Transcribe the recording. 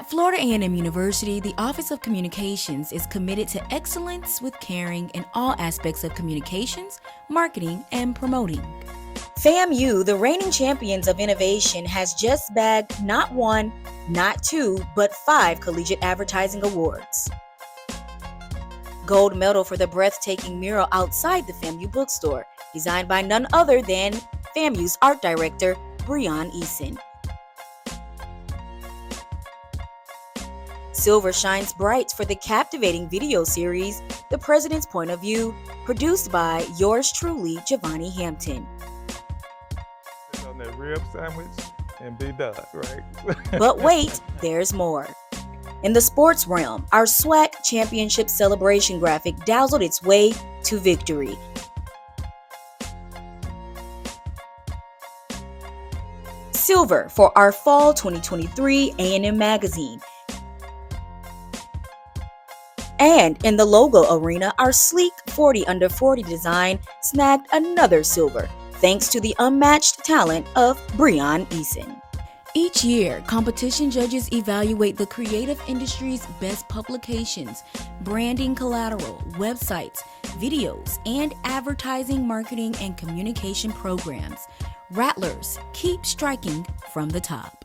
At Florida A&M University, the Office of Communications is committed to excellence with caring in all aspects of communications, marketing, and promoting. FAMU, the reigning champions of innovation, has just bagged not one, not two, but 5 Collegiate Advertising Awards. Gold medal for the breathtaking mural outside the FAMU bookstore, designed by none other than FAMU's art director, Brion Eason. Silver shines bright for the captivating video series, The President's Point of View, produced by yours truly, Giovanni Hampton. On that rib sandwich and be done, right? But wait, there's more. In the sports realm, our SWAC championship celebration graphic dazzled its way to victory. Silver for our fall 2023 A&M Magazine. And in the logo arena, our sleek 40 under 40 design snagged another silver, thanks to the unmatched talent of Brion Eason. Each year, competition judges evaluate the creative industry's best publications, branding collateral, websites, videos, and advertising, marketing, and communication programs. Rattlers keep striking from the top.